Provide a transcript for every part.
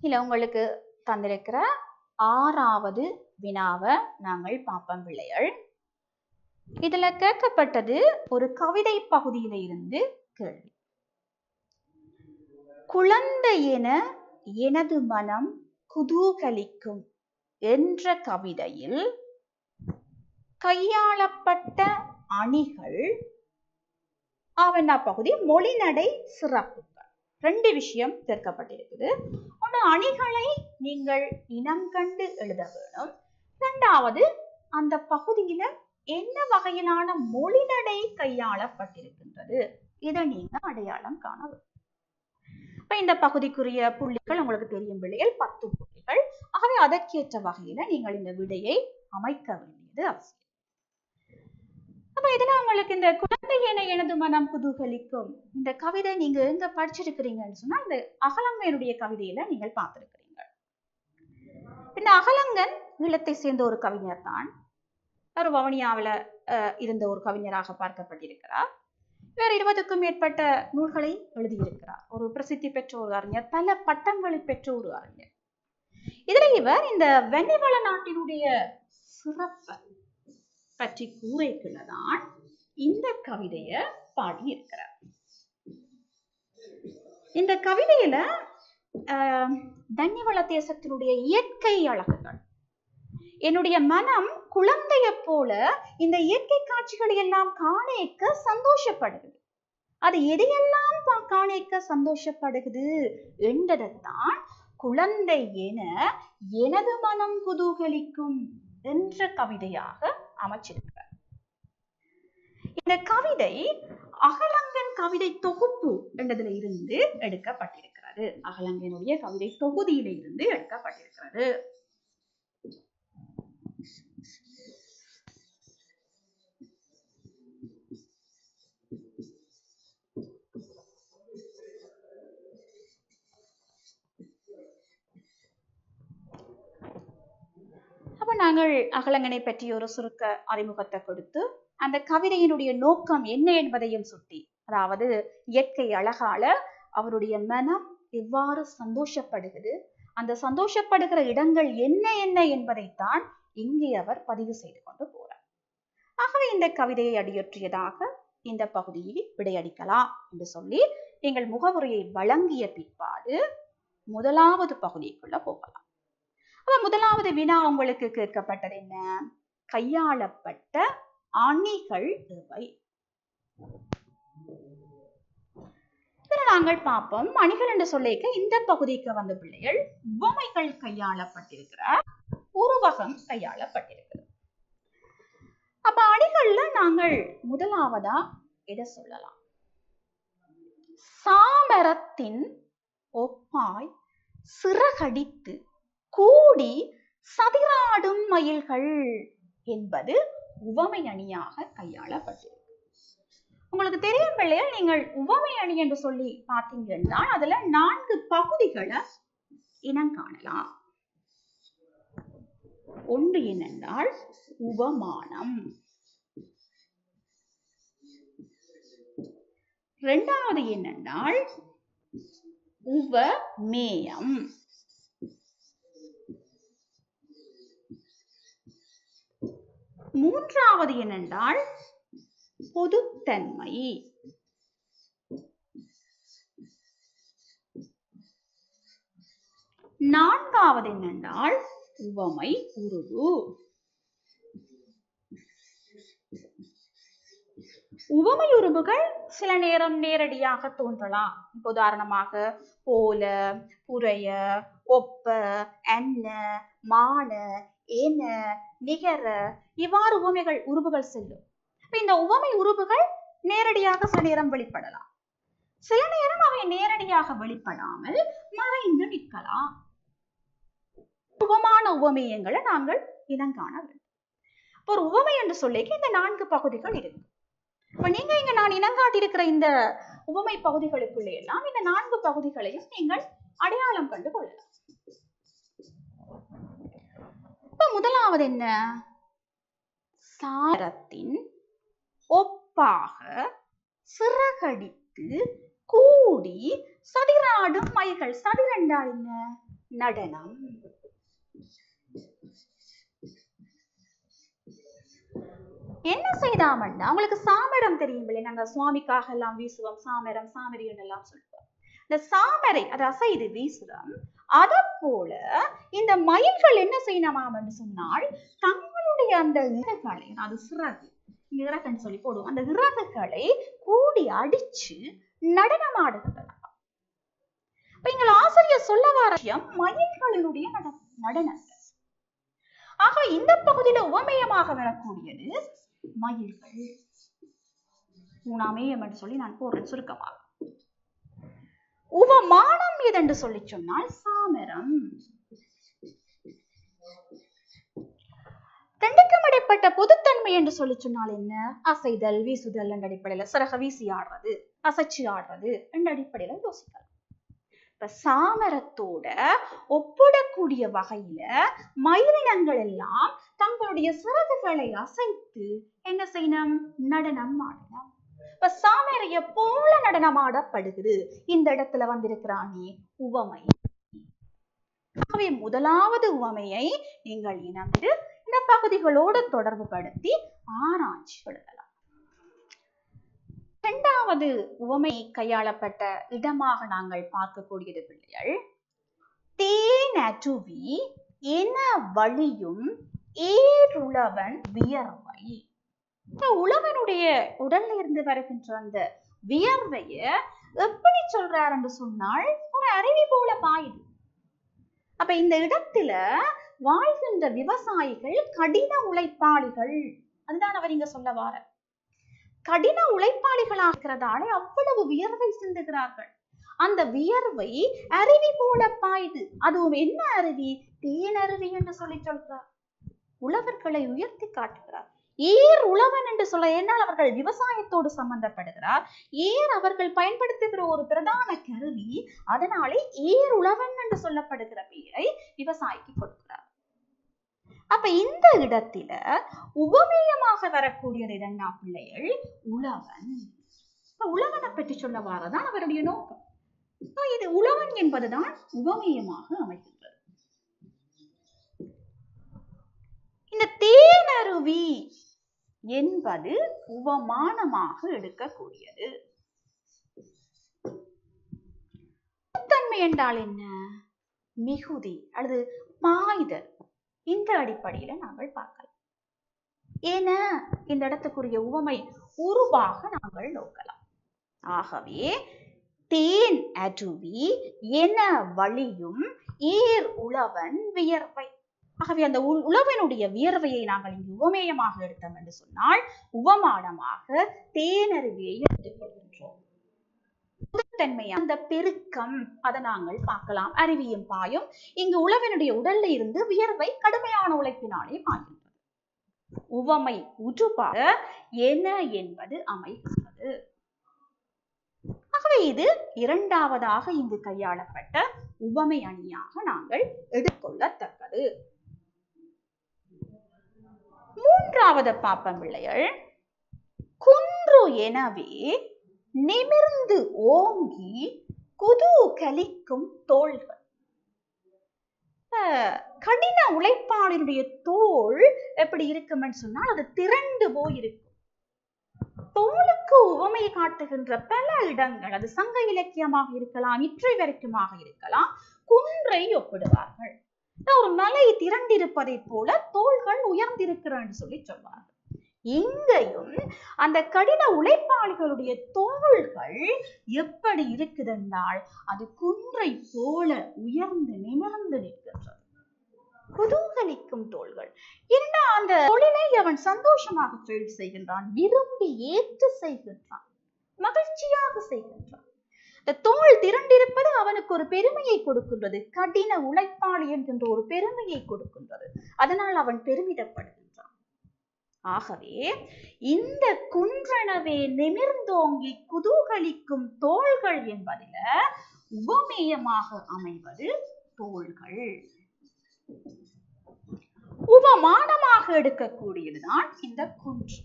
இல்ல உங்களுக்கு தந்திருக்கிற 6வது வினாவை நாங்கள் பார்ப்போம் பிள்ளைகள். இதுல கேட்கப்பட்டது ஒரு கவிதை பகுதியில இருந்து கேள்வி. குழந்தை என எனது மனம் குதூகலிக்கும் என்ற கவிதையில் கையாளப்பட்ட அணிகள் அவன் பகுதி மொழிநடை சிறப்புகள். 2 விஷயம் கேட்கப்பட்டிருக்குது. ஒன்று, அணிகளை நீங்கள் இனம் கண்டு எழுத வேணும். 2வது, அந்த பகுதியில என்ன வகையிலான மொழிநடை கையாளப்பட்டிருக்கின்றது, இதை நீங்க அடையாளம் காண வேண்டும். இப்ப இந்த பகுதிக்குரிய புள்ளிகள் உங்களுக்கு தெரியும் பிள்ளைகள் 10 புள்ளிகள். ஆகவே அதற்கேற்ற வகையில நீங்கள் இந்த விடையை அமைக்க வேண்டியது அவசியம். அப்ப இதுல உங்களுக்கு இந்த குழந்தை என எனது மனம் குதூகலிக்கும் இந்த கவிதை நீங்க எங்க படிச்சிருக்கிறீங்கன்னு சொன்னா இந்த அகலங்கனுடைய கவிதையில நீங்கள் பார்த்திருக்கிறீங்க. இந்த அகலங்கன் ஈழத்தை சேர்ந்த ஒரு கவிஞர் தான். ஒரு வவுனியாவில இருந்த ஒரு கவிஞராக பார்க்கப்பட்டிருக்கிறார். இவர் 20க்கும் மேற்பட்ட நூல்களை எழுதியிருக்கிறார். ஒரு பிரசித்தி பெற்ற ஒரு அறிஞர், பல பட்டங்களை பெற்ற ஒரு அறிஞர். இதுல இவர் இந்த வெனிவள நாட்டினுடைய சிறப்பை பற்றி கூறைக்குள்ளதான் இந்த கவிதையை பாடியிருக்கிறார். இந்த கவிதையில தன்னிவள தேசத்தினுடைய இயற்கை அழகுகள், என்னுடைய மனம் குழந்தைய போல இந்த இயற்கை காட்சிகளை எல்லாம் காணேக்க சந்தோஷப்படுகிறது. அது எதையெல்லாம் காணேக்க சந்தோஷப்படுகிறது என்றதைத்தான் குழந்தை என எனது மனம் குதூகலிக்கும் என்ற கவிதையாக அமைச்சிருக்கிறார். இந்த கவிதை அகலங்கன் கவிதை தொகுப்பு என்றதுல இருந்து எடுக்கப்பட்டிருக்கிறது. அகலங்கனுடைய கவிதை தொகுதியில இருந்து எடுக்கப்பட்டிருக்கிறது. அப்ப நாங்கள் அகலங்கனை பற்றி ஒரு சுருக்க அறிமுகத்தை கொடுத்து அந்த கவிதையினுடைய நோக்கம் என்ன என்பதையும் சுட்டி, அதாவது இயற்கை அழகால அவருடைய மனம் எவ்வாறு சந்தோஷப்படுகிறது, அந்த சந்தோஷப்படுகிற இடங்கள் என்ன என்ன என்பதைத்தான் இங்கே அவர் பதிவு செய்து கொண்டு போறார். ஆகவே இந்த கவிதையை அடியொற்றியதாக இந்த பகுதியை விடையடிக்கலாம் என்று சொல்லி நீங்கள் முகவுரையை வழங்கிய பிற்பாடு 1வது பகுதிக்குள்ள போகலாம். முதலாவது வினா உங்களுக்கு கேட்கப்பட்டது என்ன? கையாளப்பட்ட அணிகள் எவை? நாங்கள் பார்ப்போம். அணிகள் என்று சொல்லிக்க இந்த பகுதிக்கு வந்த பிள்ளைகள் உவமைகள் கையாளப்பட்டிருக்கிற, உருவகம் கையாளப்பட்டிருக்கிறது. அப்ப அணிகள்ல நாங்கள் முதலாவதா எதை சொல்லலாம்? சாமரத்தின் ஒப்பாய் சிறகடித்து கூடி சதிராடும் மயில்கள் என்பது உவமை அணியாக கையாளப்பட்டிருக்கு. உங்களுக்கு தெரியும் பிள்ளைகள், நீங்கள் உவமை அணி என்று சொல்லி பார்த்தீங்கன்னா அதுல 4 பகுதிகளை இனம் காணலாம். ஒன்று என்னென்றால் உவமானம், 2வது என்னென்றால் உவமேயம், 3வது என்னென்றால் பொதுத்தன்மை, 4வது என்னென்றால் உவமை உருவு. உவமை உருவுகள் சில நேரம் நேரடியாக தோன்றலாம். உதாரணமாக போல, புரைய, ஒப்ப, அன்ன, மான, ஏன, நிகர, இவ்வாறு உவமைகள் உருவுகள் செல்லும். இந்த உவமை உருவுகள் நேரடியாக சில நேரம் வெளிப்படலாம். சில நேரம் அவை நேரடியாக வெளிப்படாமல் மறைந்து நிற்கலாம். உவமான உவமேயங்களை நாங்கள் இனங்காண வேண்டும். ஒரு உவமை என்று சொல்லிக்க இந்த 4 பகுதிகள் இருக்கு. இப்ப நீங்க இங்க நான் இனங்காட்டியிருக்கிற இந்த உவமை பகுதிகளுக்குள்ளே எல்லாம் இந்த 4 பகுதிகளையும் நீங்கள் அடையாளம் கண்டு கொள்ளலாம். இப்ப முதலாவது என்ன? சாரத்தின் ஒப்பாக சிறகடித்து கூடி சதிராடும் மயில்கள். சதிரண்டா என்ன? நடனம். என்ன செய்தாமன்னா உங்களுக்கு சாமரம் தெரியும் இல்லையா, நாங்க சுவாமிக்காக எல்லாம் வீசுவோம் சாமரம் சாமரியன் எல்லாம் சொல்லுவோம். இந்த சாமரை அது அசைது வீசுறோம். அத போல இந்த மயில்கள் என்ன செய்யணுமாம் என்று சொன்னால் தங்களுடைய அந்த இறகுகளை, அது சிறகு இறகுன்னு சொல்லி போடுவோம், அந்த இறகுகளை கூடி அடிச்சு நடனமாடுகின்றன. இப்ப எங்கள் ஆசிரியர் சொல்ல வர மயில்களினுடைய நடனங்கள். ஆக இந்த பகுதியில உவமேயமாக வரக்கூடியது மயில்கள். மூணாமேயம் என்று சொல்லி நான் போறேன் சுருக்கமாக. உவமானம் எதென்று சொல்லி சொன்னால் சாமரம். ரெண்டுக்கும் இடைப்பட்ட பொதுத்தன்மை என்று சொல்லி சொன்னால் என்ன? அசைதல் வீசுதல் என்ற அடிப்படையில சிறக வீசி ஆடுறது அசைச்சு ஆடுறது என்ற அடிப்படையில யோசிக்கலாம். இப்ப சாமரத்தோட ஒப்பிடக்கூடிய வகையில மயிலினங்கள் எல்லாம் தங்களுடைய சிறகுகளை அசைத்து என்ன செய்யணும்? நடனம் ஆடலாம். இப்ப சாமரைய போல நடனமாடப்படுகிறது. இந்த இடத்துல வந்திருக்கிறானே உவமை. ஆகவே முதலாவது உவமையை நீங்கள் இணைந்து இந்த பகுதிகளோடு தொடர்பு படுத்தி ஆராய்ச்சி எழுதலாம். இரண்டாவது உவமை கையாளப்பட்ட இடமாக நாங்கள் பார்க்கக்கூடியது பிள்ளைகள், தேனருவி என வழியும் ஏருளவன் வியர்வை. உழவனுடைய உடல்ல இருந்து வருகின்ற அந்த வியர்வைய எப்படி சொல்றார் என்று சொன்னால் ஒரு அருவி போல பாயுது. அப்ப இந்த இடத்துல வாழ்கின்ற விவசாயிகள் கடின உழைப்பாளிகள், அதுதான் அவர் இங்க சொல்ல வார. கடின உழைப்பாளிகளாக இருக்கிறதாலே அவ்வளவு வியர்வை சிந்துகிறார்கள். அந்த வியர்வை அருவி போல பாயுது. அதுவும் என்ன அருவி? தேனருவி என்று சொல்லி சொல்கிறார். உழவர்களை உயர்த்தி காட்டுகிறார். ஏர் உழவன் என்று சொல்ல, என்னால் அவர்கள் விவசாயத்தோடு சம்பந்தப்படுகிறார். ஏர் அவர்கள் பயன்படுத்துகிற ஒரு பிரதான கருவி. அதனாலே ஏர் உழவன் என்று சொல்லப்படுகிற பெயரை விவசாயிக்கு கொடுக்கிறார். அப்ப இந்த இடத்துல உபமேயமாக வரக்கூடியது என்னன்னா பிள்ளைகள் உழவன். உழவனை பற்றி சொல்ல வாரதான் அவருடைய நோக்கம். இது உழவன் என்பதுதான் உபமேயமாக அமைகின்றது. இந்த தேனருவி என்பது உவமானமாக எடுக்கக்கூடியது. தன்மை என்றால் என்ன? மிகுதி அல்லது பாய்தல். இந்த அடிப்படையில நாங்கள் பார்க்கலாம். ஏன இந்த இடத்துக்குரிய உவமை உருவாக நாங்கள் நோக்கலாம். ஆகவே தேன் அருவி என வழியும் ஏர் உழவன் வியர்வை. ஆகவே அந்த உழவனுடைய வியர்வையை நாங்கள் இங்கு உவமேயமாக எடுத்தோம் என்று சொன்னால் உவமானமாக தேனருவியை எடுத்துக்கொள்கின்றோம். தன்மை அந்த பெருக்கம் அதை நாங்கள் பார்க்கலாம். அருவியும் பாயும். இங்கு உழவனுடைய உடல்ல இருந்து வியர்வை கடுமையான உழைப்பினாலே பாய்கின்றது. உவமை உருவாக என என்பது அமைகிறது. ஆகவே இது இரண்டாவதாக இங்கு கையாளப்பட்ட உவமை அணியாக நாங்கள் எடுத்துக்கொள்ளத்தக்கது. மூன்றாவது பாப்பம் பிள்ளைகள், குன்று எனவே நிமிர்ந்து ஓங்கி குதூகலிக்கும் தோள்கள். கடின உழைப்பாளருடைய தோல் எப்படி இருக்கும்னு சொன்னால் அது திரண்டு போயிருக்கும். தோலுக்கு உவமை காட்டுகின்ற பல இடங்கள், அது சங்க இலக்கியமாக இருக்கலாம், இற்றை வரைக்குமாக இருக்கலாம், குன்றை ஒப்பிடுவார்கள். ஒரு மலை திரண்டிருப்பதை போல தோள்கள் உயர்ந்திருக்கிறான்னு சொல்லி சொல்வார்கள். இங்கேயும் அந்த கடின உழைப்பாளிகளுடைய தோள்கள் எப்படி இருக்குதென்றால் அது குன்றை போல உயர்ந்து நிமிர்ந்து நிற்கின்றது. குதூகலிக்கும் தோள்கள். என்ன அந்த தொழிலை அவன் சந்தோஷமாக தொழில் செய்கின்றான், விரும்பி ஏற்று செய்கின்றான், மகிழ்ச்சியாக செய்கின்றான். தோல் திரண்டிருப்பது அவனுக்கு ஒரு பெருமையை கொடுக்கின்றது. கடின உழைப்பாளி என்கின்ற ஒரு பெருமையை கொடுக்கின்றது. அதனால் அவன் பெருமிதப்படுகின்றான். ஆகவே இந்த குன்றனவே நிமிர்ந்தோங்கி குதூகலிக்கும் தோள்கள் என்பதில உவமேயமாக அமைவது தோள்கள். உவமானமாக எடுக்கக்கூடியதுதான் இந்த குன்று.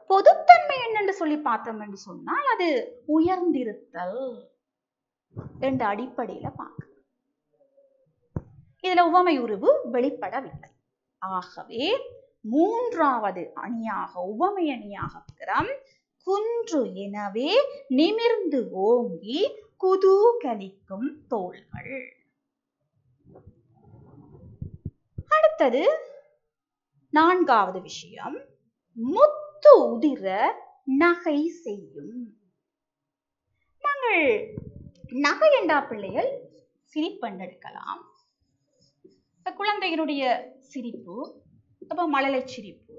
பொதுத்தன்மை என்னென்று சொல்லி பார்த்தோம் என்று சொன்னால் அது உயர்ந்திருத்தல் என்ற அடிப்படையில பார்க்க. இதுல உவமை உருவு வெளிப்படவில்லை. ஆகவே மூன்றாவது அணியாக உவமை அணியாக இருக்கிறோம். குன்று எனவே நிமிர்ந்து ஓங்கி குதூகலிக்கும் தோள்கள். அடுத்தது நான்காவது விஷயம், முத்து உதிர நகை செய்யும். நாங்கள் நகை என்றா பிள்ளைகள் சிரிப்பெடுக்கலாம். குழந்தைகளுடைய சிரிப்பு, அப்ப மழலை சிரிப்பு.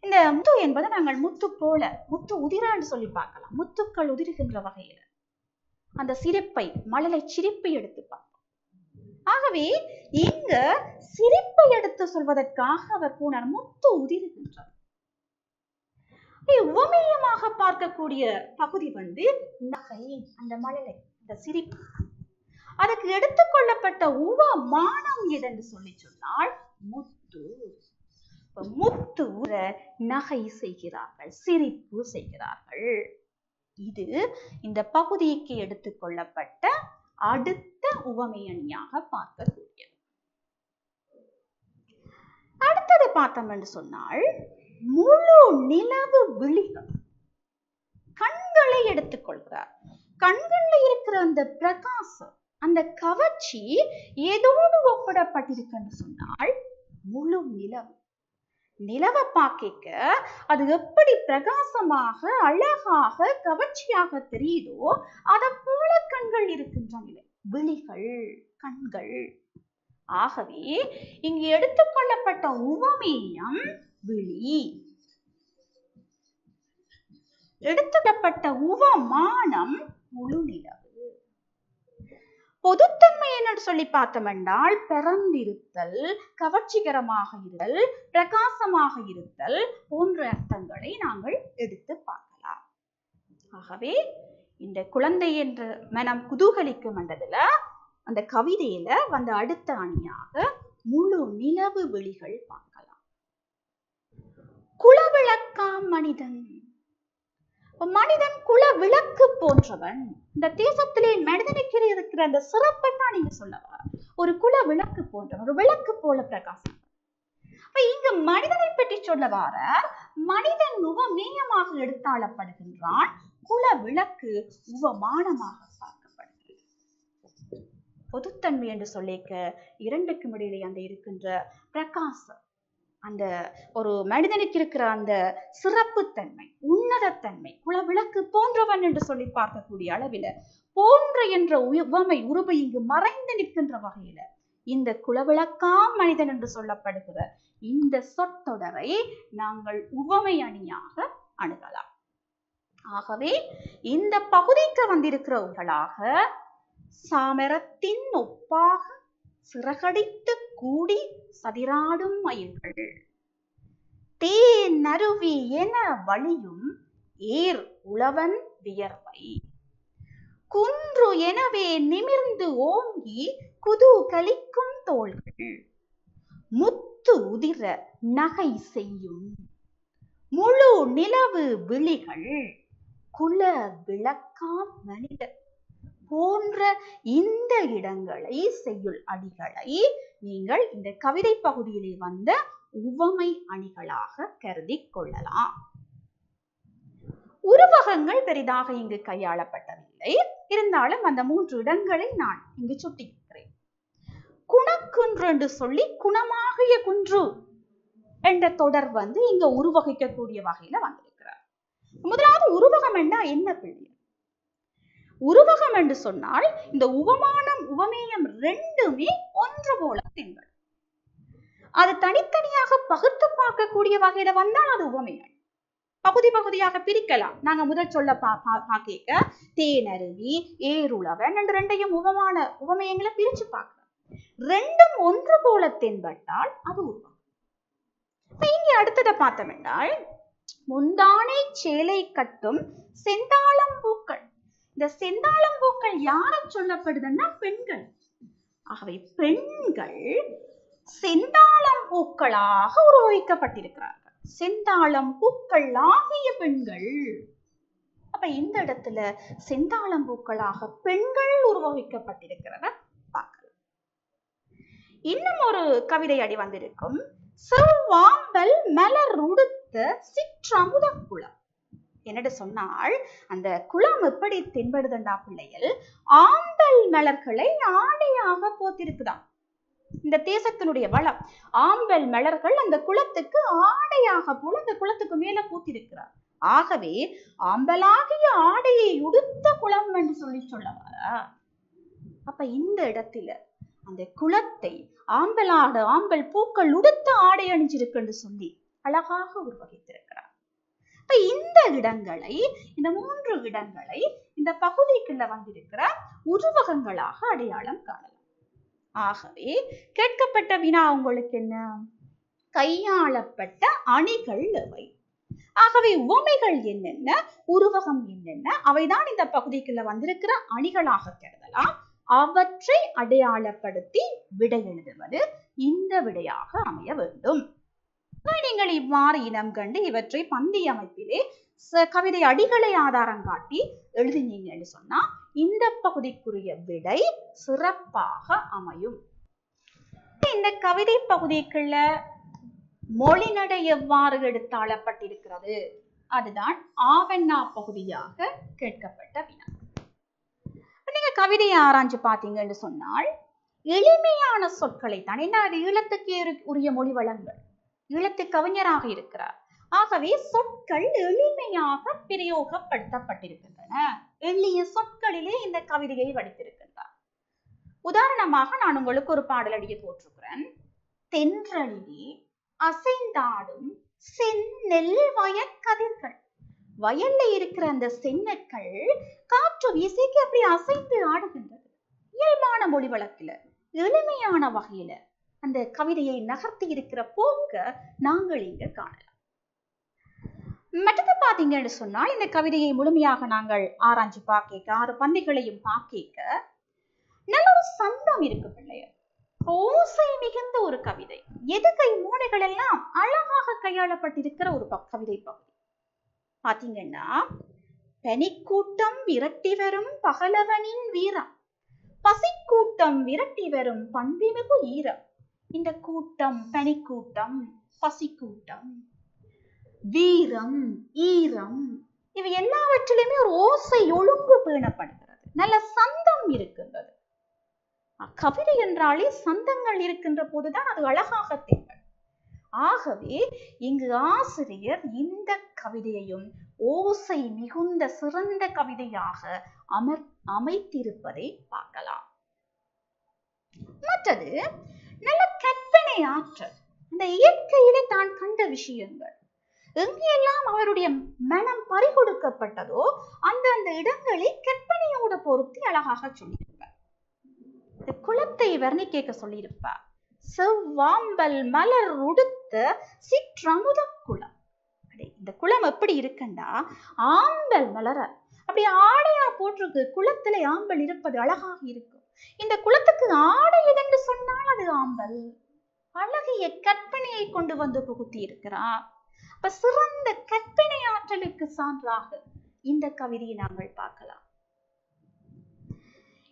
இந்த முத்து என்பதை நாங்கள் முத்து போல முத்து உதிரான்னு சொல்லி பார்க்கலாம். முத்துக்கள் உதிர்கின்ற வகையில அந்த சிரிப்பை மழலை சிரிப்பை எடுத்து பார்ப்போம். ஆகவே இங்க சிரிப்பை எடுத்து சொல்வதற்காக அவர் போனார் முத்து உதிர்கின்றார். உவமேயமாக பார்க்கக்கூடிய பகுதி நகை, அந்த மழலை, அந்த சிரிப்பு. அதுக்கு எடுத்துக்கொள்ளப்பட்ட உவமானம் எதென்று சொல்லி சொன்னால் முத்து. முத்து நகை செய்கிறார்கள், சிரிப்பு செய்கிறார்கள். இது இந்த பகுதிக்கு எடுத்துக்கொள்ளப்பட்ட அடுத்த உவமை அணியாக பார்க்கக்கூடியது. அடுத்தது பார்த்தோம் என்று சொன்னால் முழு நிலவு விழிகள், கண்களை எடுத்துக்கொள்கிறார். கண்கள்ல இருக்கிற அந்த பிரகாசம், அந்த கவர்ச்சி ஏதோடு ஒப்பிடப்பட்டிருக்கு சொன்னால் முழு நிலவு. நிலவை பார்க்க அது எப்படி பிரகாசமாக அழகாக கவர்ச்சியாக தெரியுதோ அதை போல கண்கள் இருக்கின்ற நிலை, விழிகள், கண்கள். ஆகவே இங்கு எடுத்துக்கொள்ளப்பட்ட உவமேயம் விழி, எடுத்துக்கொள்ளப்பட்ட உவமானம் முழு நிலவு. பொதுத்தன்மை என்ன சொல்லி பார்த்தோம் என்றால் பிறந்திருத்தல், கவர்ச்சிகரமாக இருத்தல், பிரகாசமாக இருத்தல் போன்ற அர்த்தங்களை நாங்கள் எடுத்து பார்க்கலாம். ஆகவே இந்த குழந்தை என்ற மனம் குதூகலிக்கும் என்றதுல அந்த கவிதையில வந்த அடுத்த அணியாக முழு நிலவு விழிகள் பார்க்கலாம். குலவிளக்காம் மனிதன், மனிதன் குல விளக்கு போன்றவன். இந்த தேசத்திலே மனிதனுக்கு இருக்கிற அந்த சிறப்பை தான் நீங்க சொல்லவா, ஒரு குல விளக்கு போன்றவன், ஒரு விளக்கு போல பிரகாசம். இங்க மனிதனை பற்றி சொல்ல வார மனிதன் உவமேயமாக எடுத்தாளப்படுகின்றான், குல விளக்கு உவமானமாக பார்க்கப்படுகிறது. பொதுத்தன்மை என்று சொல்லிக்க இரண்டுக்கும் இடையிலே அந்த இருக்கின்ற பிரகாசம், அந்த ஒரு மனிதனுக்கு இருக்கிற அந்த சிறப்புத்தன்மை, உன்னதத்தன்மை, குலவிளக்கு போன்றவன் என்று சொல்லி பார்க்கக்கூடிய அளவில போன்ற என்ற உவமை உருவை இங்கு மறைந்து நிற்கின்ற வகையில இந்த குலவிளக்காம் மனிதன் என்று சொல்லப்படுகிற இந்த சொற்றொடரை நாங்கள் உவமை அணியாக அணுகலாம். ஆகவே இந்த பகுதிக்கு வந்திருக்கிறவர்களாக சாமரத்தின் ஒப்பாக சிறகடித்து கூடி சதிராடும் மயில்கள், தேன் அருவி என வழியும் ஏர் உழவன் வியர்வை, குன்று எனவே நிமிர்ந்து ஓங்கி குதூகலிக்கும் தோள்கள், முத்து உதிர நகை செய்யும் முழு நிலவு விழிகள், குல விளக்காம் மனிதர் போன்ற இந்த இடங்களை, செய்யுள் அடிகளை நீங்கள் இந்த கவிதை பகுதியிலே வந்த உவமை அணிகளாக கருதி கொள்ளலாம். உருவகங்கள் பெரிதாக இங்கு கையாளப்பட்டதில்லை. இருந்தாலும் அந்த 3 இடங்களை நான் இங்கு சுட்டியிருக்கிறேன். குணக்குன்று என்று சொல்லி குணமாகிய குன்று என்ற தொடர் இங்க உருவகிக்கக்கூடிய வகையில வந்திருக்கிறார். முதலாவது உருவகம் என்றா என்ன பிள்ளை? உருவகம் என்று சொன்னால் இந்த உவமானம் உவமேயம் ரெண்டுமே ஒன்று போல தென்படும். அது தனித்தனியாக பகுத்து பார்க்கக்கூடிய வகையில வந்தால் அது உவமேயம். பகுதி பகுதியாக பிரிக்கலாம். நாங்க முதல் சொல்ல பாக்க தேனருவி, ஏருளவன் என்று ரெண்டையும் உவமேயங்களை பிரிச்சு பார்க்கலாம். ரெண்டும் ஒன்று போல தென்பட்டால் அது உருவம். இங்க அடுத்ததை பார்த்தோம் என்றால் முந்தானை சேலை கட்டும் செந்தாளம்பூக்கள். இந்த செந்தாளம்பூக்கள் யார சொல்லப்படுதுன்னா பெண்கள். ஆகவே பெண்கள் செந்தாளம்பூக்களாக உருவகிக்கப்பட்டிருக்கிறார்கள். செந்தாளம்பூக்கள் ஆகிய பெண்கள். அப்ப இந்த இடத்துல செந்தாளம்பூக்களாக பெண்கள் உருவகிக்கப்பட்டிருக்கிறத பார்க்கலாம். இன்னும் ஒரு கவிதை அடி வந்திருக்கும். செவ்வாம்பல் மலர் உடுத்த சிற்றமுத குளம். என்னட்டு சொன்னால் அந்த குளம் எப்படி தென்படுதுண்டா பிள்ளைகள், ஆம்பல் மலர்களை ஆடையாக போத்திருக்குதாம். இந்த தேசத்தினுடைய வளம், ஆம்பல் மலர்கள் அந்த குளத்துக்கு ஆடையாக போல அந்த குளத்துக்கு மேல பூத்திருக்கிறார். ஆகவே ஆம்பலாகிய ஆடையை உடுத்த குளம் என்று சொல்லவா? அப்ப இந்த இடத்துல அந்த குளத்தை ஆம்பல் பூக்கள் உடுத்த ஆடை அணிஞ்சிருக்கு என்று சொல்லி அழகாக உருவகித்திருக்கிறார். இப்ப இந்த இடங்களை, இந்த 3 இடங்களை இந்த பகுதிக்குள்ள வந்திருக்கிற உருவகங்களாக அடையாளம் காணலாம். ஆகவே கேட்கப்பட்ட வினா உங்களுக்கு என்ன? கையாளப்பட்ட அணிகள் எவை? ஆகவே உவமைகள் என்னென்ன, உருவகம் என்னென்ன, அவைதான் இந்த பகுதிக்குள்ள வந்திருக்கிற அணிகளாக கருதலாம். அவற்றை அடையாளப்படுத்தி விடை எழுதுவது இந்த விடையாக அமைய வேண்டும். நீங்கள் இவ்வாறு இனம் கண்டு இவற்றை பந்தி அமைப்பிலே கவிதை அடிகளை ஆதாரம் காட்டி எழுதினீங்கன்னு சொன்னா இந்த பகுதிக்குரிய விடை சிறப்பாக அமையும். இந்த கவிதை பகுதிக்குள்ள மொழிநடை எவ்வாறு எடுத்தாளப்பட்டிருக்கிறது, அதுதான் ஆவண்ணா பகுதியாக கேட்கப்பட்ட வினா. நீங்க கவிதையை ஆராய்ஞ்சு பார்த்தீங்கன்னு சொன்னால் எளிமையான சொற்களை தான், என்ன அது ஈழத்துக்கு உரிய மொழி வளங்கள், ஈழத்து கவிஞராக இருக்கிறார். ஆகவே சொற்கள் எளிமையாக பிரயோகப்படுத்தப்பட்டிருக்கின்றன. எளிய சொற்களிலே இந்த கவிதையை வடித்திருக்கின்றார். உதாரணமாக நான் உங்களுக்கு ஒரு பாடலடியை போட்டிருக்கிறேன். தென்றலிலே அசைந்தாடும் செந்நெல் வயற்கதிர்கள். வயல்ல இருக்கிற அந்த செந்நெற்கள் காற்று வீசிக்கு அப்படி அசைந்து ஆடுகின்றது. இயல்பான மொழி வழக்கில எளிமையான வகையில அந்த கவிதையை நகர்த்தி இருக்கிற போக்க நாங்கள் இங்க காணலாம். மற்றது பாத்தீங்கன்னு சொன்னால் இந்த கவிதையை முழுமையாக நாங்கள் ஆராய்ச்சி பார்க்க 6 பந்திகளையும் பார்க்க நல்ல ஒரு சந்தம் இருக்கு பிள்ளையர். ஓசை மிகுந்த ஒரு கவிதை, எதுகை மூனைகள் எல்லாம் அழகாக கையாளப்பட்டிருக்கிற ஒரு கவிதை பகுதி. பாத்தீங்கன்னா, பனிக்கூட்டம் விரட்டி வரும் பகலவனின் வீரம், பசிக்கூட்டம் விரட்டி வரும் பண்பிமிகு ஈரம். இந்த கூட்டம், பனிக்கூட்டம், பசிக்கூட்டம், வீரம், ஈரம், இவை எல்லாவற்றிலுமே ஒரு ஓசை ஒழுங்கு பேணப்படுகிறது. நல்ல சந்தம் இருக்கின்றது. கவிதை என்றாலே சந்தங்கள் இருக்கின்ற போதுதான் அது அழகாக தென்படும். ஆகவே இங்கு ஆசிரியர் இந்த கவிதையையும் ஓசை மிகுந்த சிறந்த கவிதையாக அமைத்திருப்பதை பார்க்கலாம். மற்றது நல்ல கற்பனை ஆற்றல், இந்த இயற்கையிலே தான் கண்ட விஷயங்கள் எங்கெல்லாம் அவருடைய மனம் பறிகொடுக்கப்பட்டதோ அந்த இடங்களை கற்பனையோட பொருத்தி அழகாக சொல்லியிருப்பார். இந்த குளத்தை வர்ணிக்க சொல்லியிருப்பார். செவ்வாம்பல் மலர் உடுத்த சிற்றமுத குளம். இந்த குளம் எப்படி இருக்குண்டா, ஆம்பல் மலர அப்படி ஆடையா போட்டிருக்கு. குளத்துல ஆம்பல் இருப்பது அழகாக இருக்கும். இந்த குளத்துக்கு ஆடை எதென்று சொன்னால் அது ஆம்பல். அழகிய கற்பனையை கொண்டு வந்து புகுத்தி இருக்கிறார். அப்ப சிறந்த கற்பனை ஆற்றலுக்கு சான்றாக இந்த கவிதையை நாங்கள் பார்க்கலாம்.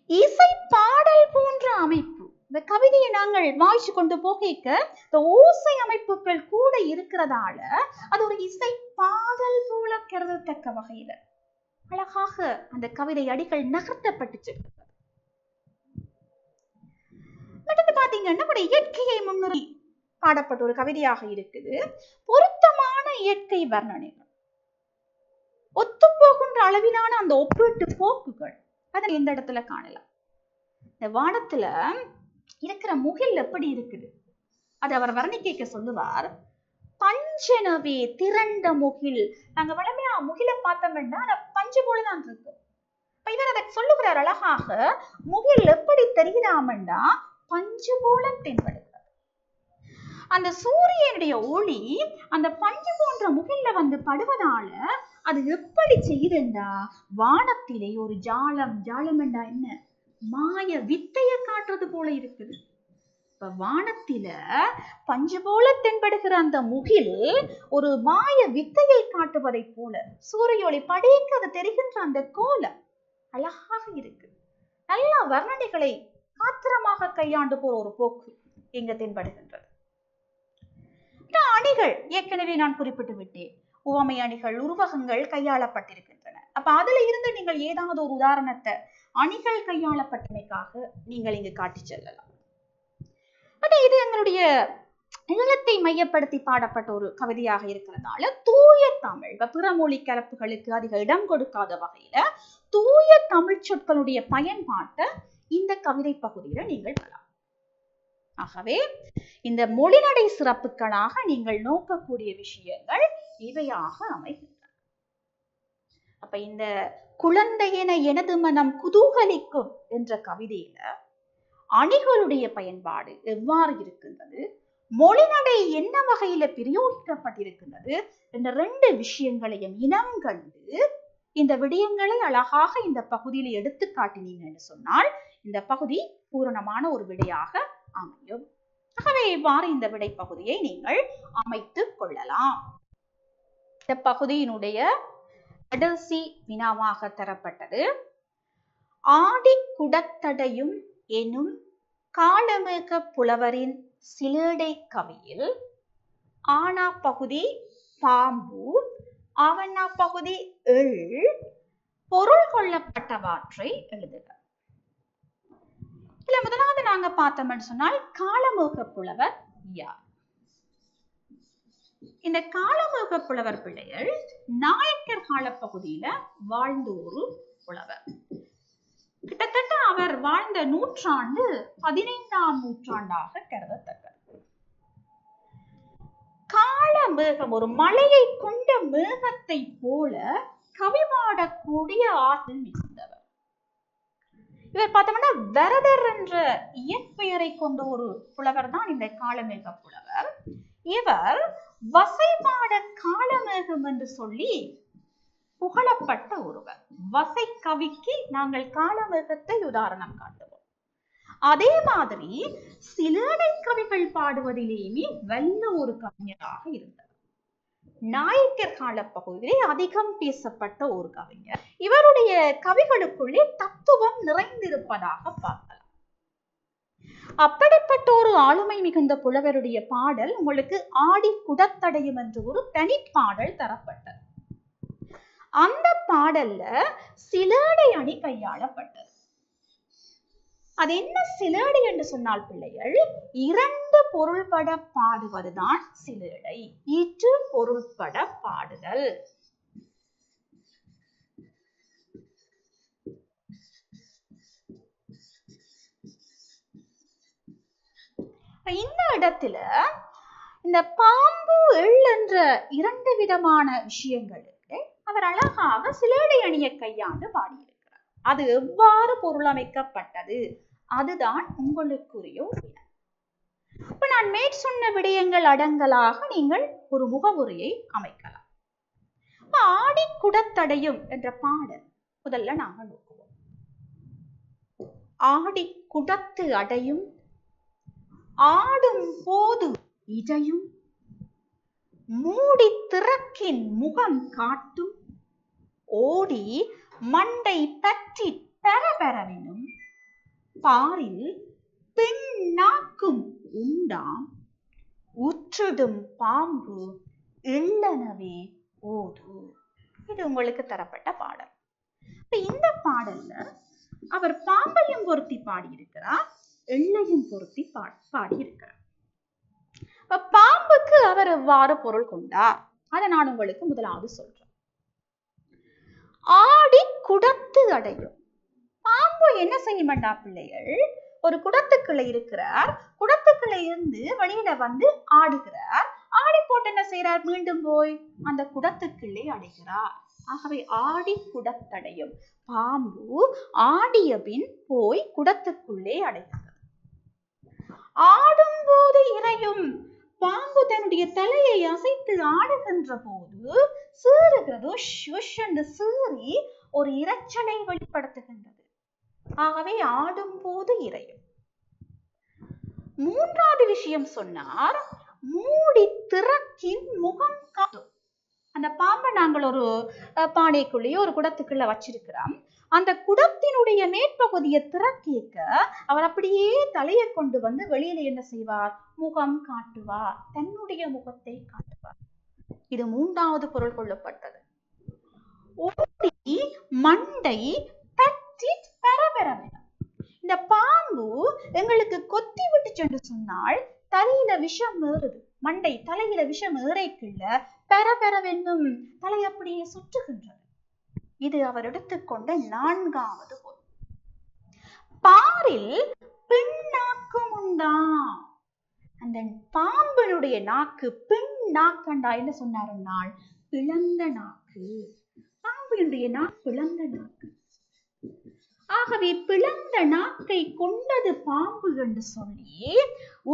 இசை பாடல் போன்ற அமைப்பு, இந்த கவிதையை நாங்கள் வாய்ச்சி கொண்டு போக இந்த ஓசை அமைப்புகள் கூட இருக்கிறதால அது ஒரு இசை பாடல் போல கருதத்தக்க வகையில அழகாக அந்த கவிதை அடிகள் நகர்த்தப்பட்டுச்சு. பாத்தீங்கன்னா ஒரு இயற்கையை முன்னிறுத்தி பாடப்பட்ட ஒரு கவிதையாக இருக்குது. பொருத்தமான இயற்கை வர்ணனைகள், ஒத்துப்போகின்ற அளவிலான அந்த ஒப்பீட்டு போக்குகள் அதை இந்த இடத்துல காணலாம். இந்த வானத்துல இருக்கிற முகில் எப்படி இருக்குது அது அவர் வர்ணிக்க சொல்லுவார். பஞ்சனவே திரண்ட முகில். நாங்க வளமையா முகிலை பார்த்தோம்னா அதை பஞ்சு போலதான் இருக்கும். இவர் அதை சொல்லுகிறார் அழகாக. முகில் எப்படி தெரிகிறாமண்டா பஞ்சு போல தென்படுகிறது. அந்த சூரியனுடைய ஒளி அந்த பஞ்சு போன்ற முகில்ல வந்து படுவதால அது எப்படி செய்யுதுண்டா வானத்திலே ஒரு ஜாலம் என்றா என்ன மாய வித்தைய காட்டுறது போல இருக்குது. இப்ப வானத்தில பஞ்சு போல தென்படுகிற அந்த முகில் ஒரு மாய வித்தையை காட்டுவதை போல சூரிய ஒளி படைக்க அது தெரிகின்ற அந்த கோலம் அழகாக இருக்கு. நல்ல வர்ணனைகளை காத்திரமாக கையாண்டு போற ஒரு போக்கு. இங்கு தென்படுகின்றது. அணிகள் ஏற்கனவே நான் குறிப்பிட்டு விட்டேன். உவமை அணிகள், உருவகங்கள் கையாளப்பட்டிருக்கின்றன. அப்ப அதுல இருந்து நீங்கள் ஏதாவது ஒரு உதாரணத்தை அணிகள் கையாளப்பட்டமைக்காக நீங்கள் இங்கு காட்டி செல்லலாம். இது எங்களுடைய ஈழத்தை மையப்படுத்தி பாடப்பட்ட ஒரு கவிதையாக இருக்கிறதால தூய தமிழ், பிற மொழி கலப்புகளுக்கு அதிக இடம் கொடுக்காத வகையில தூய தமிழ் சொற்களுடைய பயன்பாட்டை இந்த கவிதை பகுதியில நீங்கள் பெறலாம். ஆகவே இந்த மொழிநடை சிறப்புகளாக நீங்கள் நோக்கக்கூடிய விஷயங்கள் இவையாக அமைகின்றன. அப்ப இந்த குழந்தையென எனது மனம் குதூகலிக்கும் என்ற கவிதையில அணிகளுடைய பயன்பாடு எவ்வாறு இருக்கின்றது, மொழிநடை என்ன வகையில பிரயோகிக்கப்பட்டிருக்கின்றது என்ற 2 விஷயங்களையும் இனம் கண்டு இந்த விடயங்களை அழகாக இந்த பகுதியில் எடுத்து காட்டினீங்க என்று சொன்னால் இந்த பகுதி பூரணமான ஒரு விடையாக அமையும். ஆகவே இவ்வாறு இந்த விடை பகுதியை நீங்கள் அமைத்துக் கொள்ளலாம். இந்த பகுதியினுடைய கடைசி வினாவாக தரப்பட்டது ஆடி குடத்தடையும் எனும் காளமேக புலவரின் சிலேடை கவியில் ஆனா பகுதி பாம்பு, ஆவண்ணா பகுதி எள், பொருள் கொள்ளப்பட்டவற்றை எழுதுக. இல்ல முதலாவது நாங்க பார்த்தோம்னு சொன்னால் காளமேக புலவர் யார்? இந்த காளமேக புலவர் பிள்ளைகள் நாயக்கர் கால பகுதியில வாழ்ந்த ஒரு புலவர். கிட்டத்தட்ட அவர் வாழ்ந்த நூற்றாண்டு 15ஆம் நூற்றாண்டாக கருதத்தக்கது. காளமேகம் ஒரு மலையை கொண்ட மேகத்தை போல கவிபாடக்கூடிய ஆற்றல் மிகுந்தவர். இவர் பார்த்தோம்னா வரதர் என்ற இயற்பெயரை கொண்ட ஒரு புலவர் தான் இந்த காளமேக புலவர். இவர் வசைபாட காளமேகம் என்று சொல்லி புகழப்பட்ட ஒருவர். வசை கவிக்கு நாங்கள் காளமேகத்தை உதாரணம் காட்டுவோம். அதே மாதிரி சிலேடை கவிகள் பாடுவதிலேயுமே வல்ல ஒரு கவிஞராக இருந்தவர். நாயக்கர் கால பகுதியிலே அதிகம் பேசப்பட்ட ஒரு கவிஞர். இவருடைய கவிகளுக்குள்ளே தத்துவம் நிறைந்திருப்பதாக பார்க்கலாம். அப்படிப்பட்ட ஒரு ஆளுமை மிகுந்த புலவருடைய பாடல் உங்களுக்கு ஆடி குடத்தடையும் என்று ஒரு தனிப்பாடல் தரப்பட்டது. அந்த பாடல்ல சிலேடை அணி கையாளப்பட்டது. அது என்ன சிலேடை என்று சொன்னால் பிள்ளைகள் 2 பொருள்பட பாடுவதுதான் சிலேடை. ஈற்று பொருள்பட பாடுதல். இந்த இடத்துல இந்த பாம்பு எள் என்ற 2 விதமான விஷயங்களுக்கு அவர் அழகாக சிலேடை அணியை கையாண்டு பாடியிருக்கிறார். அது எவ்வாறு பொருளமைக்கப்பட்டது அதுதான் உங்களுக்குரிய வினா. இப்ப நான் மேற்சொன்ன விடயங்கள் அடங்கலாக நீங்கள் ஒரு முகவுரையை அமைக்கலாம். ஆடி குடத்தடையும் என்ற பாடல் முதல்ல நாங்கள் நோக்குவோம். ஆடி குடத்து அடையும் ஆடும் போது இடையும் மூடி திறக்கின் முகம் காட்டும் ஓடி மண்டை பற்றி பரபரவினும் பாரில் பெண்ணாக்கும் உண்டாம் உற்றிடும் பாம்பு எள்ளனவே ஓது. இது உங்களுக்கு தரப்பட்ட பாடல். இந்த பாடல்ல அவர் பாம்பையும் பொருத்தி பாடியிருக்கிறார், எள்ளையும் பொருத்தி பாடியிருக்கிறார். பாம்புக்கு அவர் எவ்வாறு பொருள் கொண்டார் அதை நான் உங்களுக்கு முதலாவது சொல்றேன். ஆடி குடத்து அடையும். பாம்பு என்ன செய்யும்டா பிள்ளைகள், ஒரு குடத்துக்குள்ள இருக்கிறார், குடத்துக்குள்ள இருந்து வெளியில வந்து ஆடுகிறார், ஆடி போட்டு என்ன செய்யறார், மீண்டும் போய் அந்த குடத்துக்குள்ளே அடைகிறார். ஆகவே ஆடி குடத்தடையும். பாம்பு ஆடிய பின் போய் குடத்துக்குள்ளே அடைகிறது. ஆடும் போது இறையும். பாம்பு தன்னுடைய தலையை அசைத்து ஆடுகின்ற போது சீறுகிறது, சீறி ஒரு இரைச்சலை வெளிப்படுத்துகின்றது. ஆகவே ஆடும் போது இறையும். 3வது விஷயம் சொன்னார், மூடி திறக்கின் முகம் காட்டும். அந்த பாம்பை நாங்கள் ஒரு பானைக்குள்ளேயோ ஒரு குடத்துக்குள்ள வச்சிருக்கிறோம். அந்த குடத்தினுடைய மேற்பகுதியை திறக்க அவர் அப்படியே தலையை கொண்டு வந்து வெளியில என்ன செய்வார்? முகம் காட்டுவார், தன்னுடைய முகத்தை காட்டுவார். இது மூன்றாவது பொருள் கொள்ளப்பட்டது. ஓடி மண்டை பற்றி பரபரவென. இந்த பாம்பு எங்களுக்கு கொத்தி விட்டுச்சு என்று சொன்னால் தலையில விஷம் ஏறுது. மண்டை தலையில விஷம் ஏறைக்குள்ள பரபரவென்னும் தலை அப்படியே சுற்றுகின்றது. இது அவர் எடுத்துக்கொண்ட நான்காவது பொருள். பாரில் பின்னாக்கும் உண்டா. அந்த பாம்பினுடைய நாக்கு பின் நாக்கண்டா என்ன சொன்னாருன்னால் பிளந்த நாக்கு. பாம்பினுடைய நாக்கு பிளந்த நாக்கு. ஆகவே பிளந்த நாக்கை கொண்டது பாம்பு என்று சொல்லி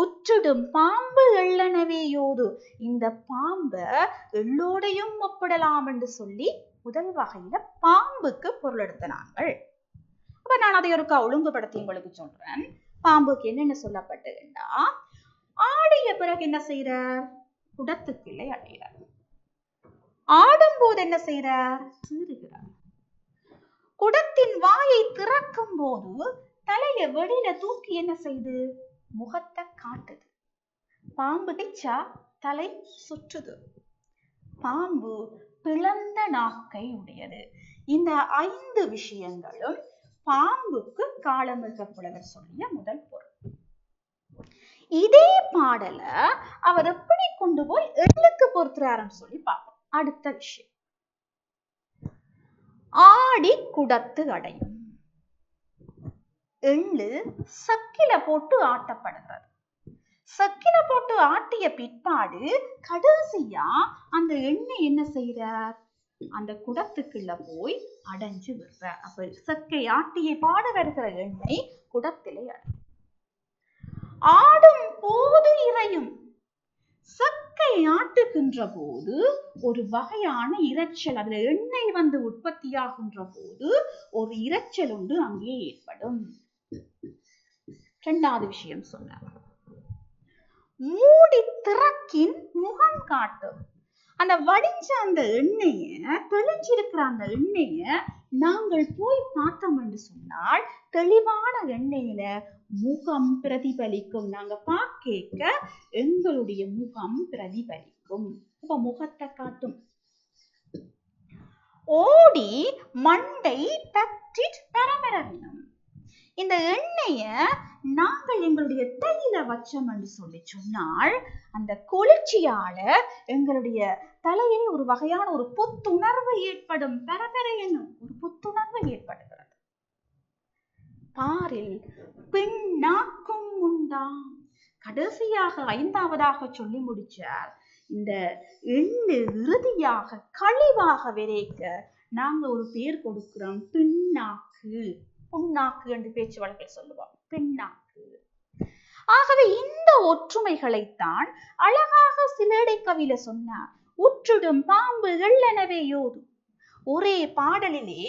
உற்றிடும் பாம்பு எள்ளனவே யோது. இந்த பாம்பை எள்ளோடையும் ஒப்பிடலாம் என்று சொல்லி முதல் வகையில பாம்புக்கு பொருள் எடுத்தனாங்கள். அப்ப நான் அதை ஒருக்கா ஒழுங்குபடுத்தி உங்களுக்கு சொல்றேன். பாம்புக்கு என்னென்ன சொல்லப்பட்டதுண்டா, ஆடிய பிறகு என்ன செய்யறார்? குடத்துக்குள்ளே அடைகிறார். ஆடும் போது என்ன செய்யறார்? சீறுகிறார். குடத்தின் வாயை திறக்கும் போது தலைய வெளியில தூக்கி என்ன செய்து? முகத்தை காட்டுது. பாம்பு தைச்சா தலை சுற்றுது. பாம்பு பிளந்த நாக்கை உடையது. இந்த 5 விஷயங்களும் பாம்புக்கு காளமிக புலவர் சொல்லிய முதல் பொருள். இதே பாடல அவர் எப்படி கொண்டு போய் எள்ளுக்கு பொறுத்துறாருன்னு சொல்லி பார்ப்போம். அடுத்த விஷயம், ஆடி குடத்து அடையும். எள்ளு சக்கில போட்டு ஆட்டப்படுறது. சக்கில போட்டு ஆட்டிய பிற்பாடு கடைசியா அந்த எண்ணெய் என்ன செய்யறார்? அந்த குடத்துக்குள்ள போய் அடைஞ்சு விடுறார். அப்ப சக்கை ஆட்டிய பாட வருகிற எண்ணெய் குடத்திலே அடையும். ஆடும் போது இறையும். சக்கை ஆட்டுகின்ற போது ஒரு வகையான இரைச்சல், அதுல எண்ணெய் வந்து உற்பத்தியாகின்ற போது ஒரு இரைச்சல் உண்டு அங்கே ஏற்படும். இரண்டாவது விஷயம் சொன்னார், மூடி திறக்கின் முகம் காட்டும். அந்த வடிஞ்ச அந்த எண்ணெய, தெளிஞ்சிருக்கிற அந்த எண்ணெய நாங்கள் போய் பார்த்தோம் என்று சொன்னால் தெளிவான எண்ணெயில முகம் பிரதிபலிக்கும். நாங்க பார்க்க எங்களுடைய முகம் பிரதிபலிக்கும். இப்ப முகத்தை காட்டும். ஓடி மண்டை பற்றி பரபரவினம். இந்த எண்ணெய நாங்கள் எங்களுடைய தையில வச்சோம் என்று சொல்லி சொன்னால் அந்த குளிர்ச்சியால எங்களுடைய தலையிலே ஒரு வகையான ஒரு புத்துணர்வு ஏற்படும். பரபர என்னும் ஒரு புத்துணர்வு ஏற்படுகிறது. பாரில் பின்னாக்கும் உண்டாம். கடைசியாக 5வதாக சொல்லி முடிச்சார். இந்த எள்ளு இறுதியாக கழிவாக விரைக்க நாங்க ஒரு பேர் கொடுக்கிறோம், பின்னாக்கு. புண்ணாக்கு என்று பேச்சு வழக்கில் சொல்லுவோம், பின்னாக்கு. ஆகவே இந்த ஒற்றுமைகளைத்தான் அழகாக சிலேடை கவியில சொன்னார். உற்றிடும் பாம்பு எள்ளெனவே யோது. ஒரே பாடலிலே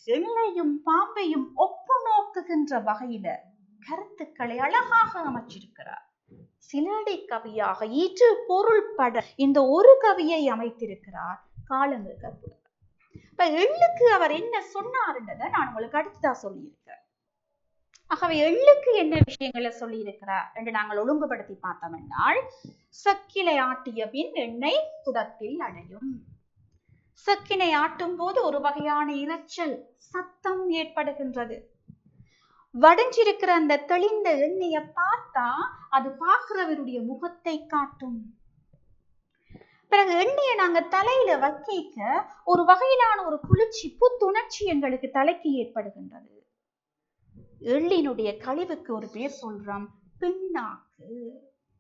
எள்ளையும் பாம்பையும் ஒப்பு நோக்குகின்ற வகையில கருத்துக்களை அழகாக அமைச்சிருக்கிறார். சிலேடை கவியாக இரு பொருள்பட இந்த ஒரு கவியை அமைத்திருக்கிறார் காளமிக புலவர். இப்ப எள்ளுக்கு அவர் என்ன சொன்னார்ன்றதை நான் உங்களுக்கு அடுத்துதான் சொல்லியிருக்கிறேன். ஆகவே எள்ளுக்கு என்ன விஷயங்களை சொல்லி இருக்கிறார் என்று நாங்கள் ஒழுங்குபடுத்தி பார்த்தோம் என்றால், சக்கிலை ஆட்டிய பின் எண்ணெய் குடத்தில் அடையும். சக்கினை ஆட்டும் போது ஒரு வகையான இரைச்சல் சத்தம் ஏற்படுகின்றது. வடிஞ்சிருக்கிற அந்த தெளிந்த எண்ணெயை பார்த்தா அது பார்க்கிறவருடைய முகத்தை காட்டும். பிறகு எண்ணெயை நாங்க தலையில வைக்க ஒரு வகையிலான ஒரு குளிர்ச்சி, புத்துணர்ச்சி எங்களுக்கு தலைக்கு ஏற்படுகின்றது. எள்ளினுடைய கழிவுக்கு ஒரு பேர் சொல்றோம், பின்னாக்கு.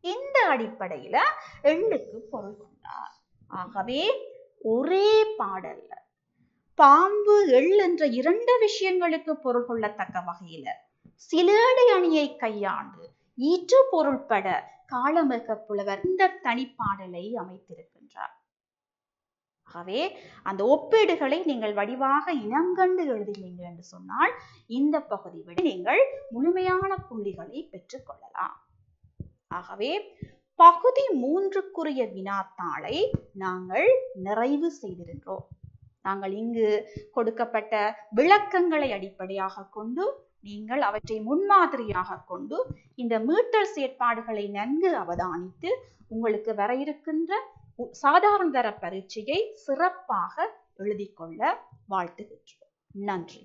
இந்த அடிப்படையில எள்ளுக்கு பொருள் கொண்டார். ஆகவே ஒரே பாடல்ல பாம்பு எள் என்ற 2 விஷயங்களுக்கு பொருள் கொள்ளத்தக்க வகையில சிலேடை அணியை கையாண்டு இரு பொருள்பட காளமிக புலவர் இந்த தனிப்பாடலை அமைத்திருக்கின்றார். ஆகவே அந்த ஒப்பீடுகளை நீங்கள் வடிவாக இனங்கண்டு எழுதினீங்க என்று சொன்னால் இந்த பகுதி விட நீங்கள் முழுமையான புள்ளிகளை பெற்றுக் கொள்ளலாம். ஆகவே பகுதி 3க்குரிய வினாத்தாளை நாங்கள் நிறைவு செய்திருக்கிறோம். நாங்கள் இங்கு கொடுக்கப்பட்ட விளக்கங்களை அடிப்படையாக கொண்டு நீங்கள் அவற்றை முன்மாதிரியாக கொண்டு இந்த மீட்டல் செயற்பாடுகளை நன்கு அவதானித்து உங்களுக்கு வர இருக்கின்ற சாதாரண தர பரீட்சையை சிறப்பாக எழுதிக்கொள்ள வாழ்த்துகின்றோம். நன்றி.